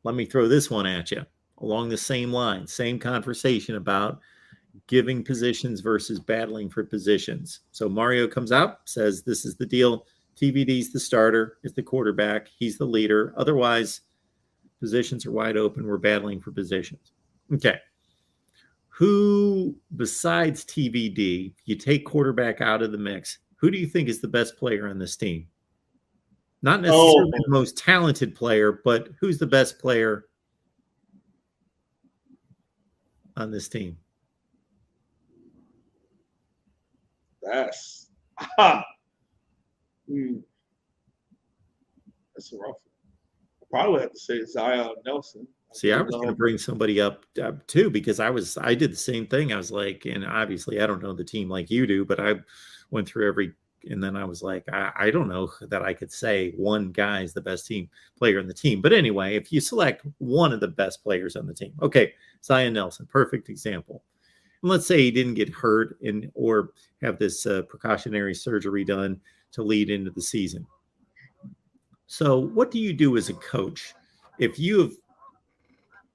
let me throw this one at you along the same line, same conversation about giving positions versus battling for positions. So Mario comes out, says, this is the deal. TVD's the starter, is the quarterback. He's the leader. Otherwise, positions are wide open. We're battling for positions. Okay. Who, besides TVD, you take quarterback out of the mix, who do you think is the best player on this team? Not necessarily the most talented player, but who's the best player on this team? That's that's a rough one. I probably would have to say Zion Nelson. See, I was going to bring somebody up too, because I did the same thing. I was like, and obviously I don't know the team like you do, but I went through every, and then I was like, I don't know that I could say one guy is the best team player on the team. But anyway, if you select one of the best players on the team, okay, Zion Nelson, perfect example. And let's say he didn't get hurt or have this precautionary surgery done to lead into the season. So what do you do as a coach if you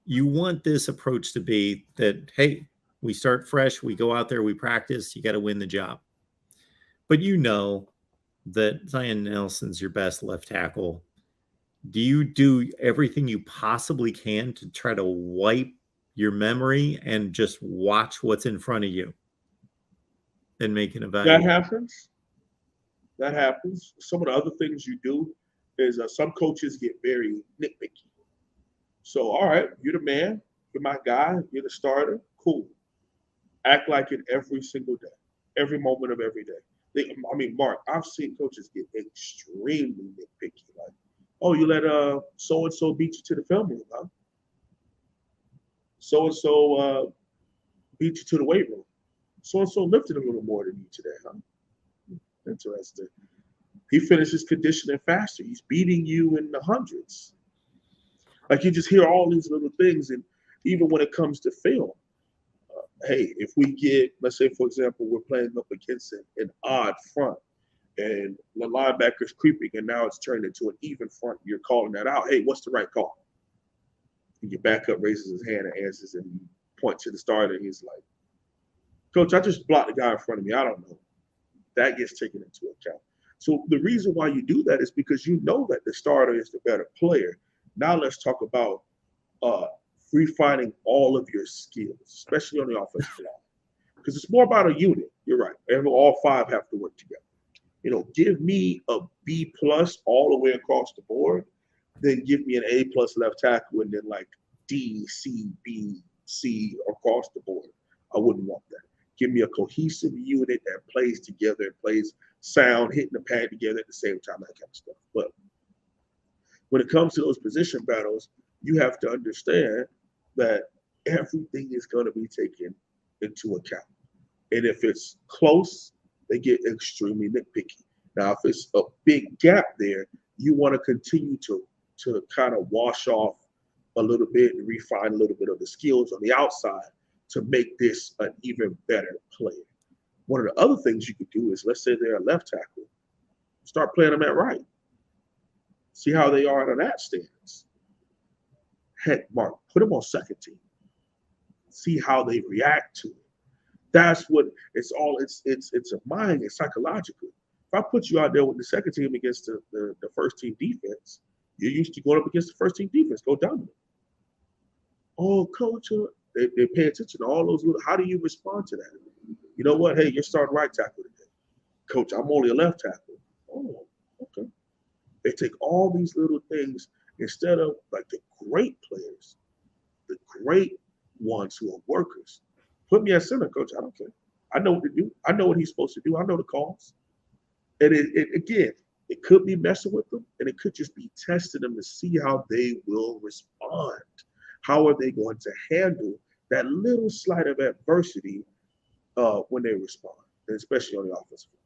want this approach to be that, hey, we start fresh, we go out there, we practice, you got to win the job. But you know that Zion Nelson's your best left tackle. Do you do everything you possibly can to try to wipe your memory and just watch what's in front of you and make an evaluation? That happens. Some of the other things you do is some coaches get very nitpicky. So, all right, you're the man, you're my guy, you're the starter, cool. Act like it every single day, every moment of every day. Mark, I've seen coaches get extremely nitpicky. Like, oh, you let so-and-so beat you to the film room, huh? So-and-so beat you to the weight room. So-and-so lifted a little more than you today, huh? Interesting. He finishes conditioning faster. He's beating you in the hundreds. Like, you just hear all these little things. And even when it comes to film, hey, if we get, let's say, for example, we're playing up against an odd front and the linebacker's creeping and now it's turned into an even front, you're calling that out. Hey, what's the right call? And your backup raises his hand and answers and points to the starter. And he's like, Coach, I just blocked the guy in front of me. I don't know. That gets taken into account. So the reason why you do that is because you know that the starter is the better player. Now let's talk about refining all of your skills, especially on the offensive line, because it's more about a unit. You're right. All five have to work together. Give me a B+ all the way across the board, then give me an A+ left tackle, and then like D, C, B, C across the board. I wouldn't want that. Give me a cohesive unit that plays together, and plays sound, hitting the pad together at the same time, that kind of stuff. But when it comes to those position battles, you have to understand that everything is going to be taken into account. And if it's close, they get extremely nitpicky. Now, if it's a big gap there, you want to continue to kind of wash off a little bit and refine a little bit of the skills on the outside to make this an even better player. One of the other things you could do is, let's say they're a left tackle, start playing them at right. See how they are in that stance. Heck, Mark, put them on second team. See how they react to it. That's what it's all. It's a mind. It's psychological. If I put you out there with the second team against the first team defense, you're used to going up against the first team defense. Go dominant. Oh, coach, they pay attention to all those little. How do you respond to that? You know what? Hey, you're starting right tackle today. Coach, I'm only a left tackle. Oh, okay. They take all these little things instead of like the great players, the great ones who are workers. Put me at center, coach. I don't care. I know what to do. I know what he's supposed to do. I know the calls. And it could be messing with them, and it could just be testing them to see how they will respond. How are they going to handle that little slight of adversity when they respond, and especially on the offensive line?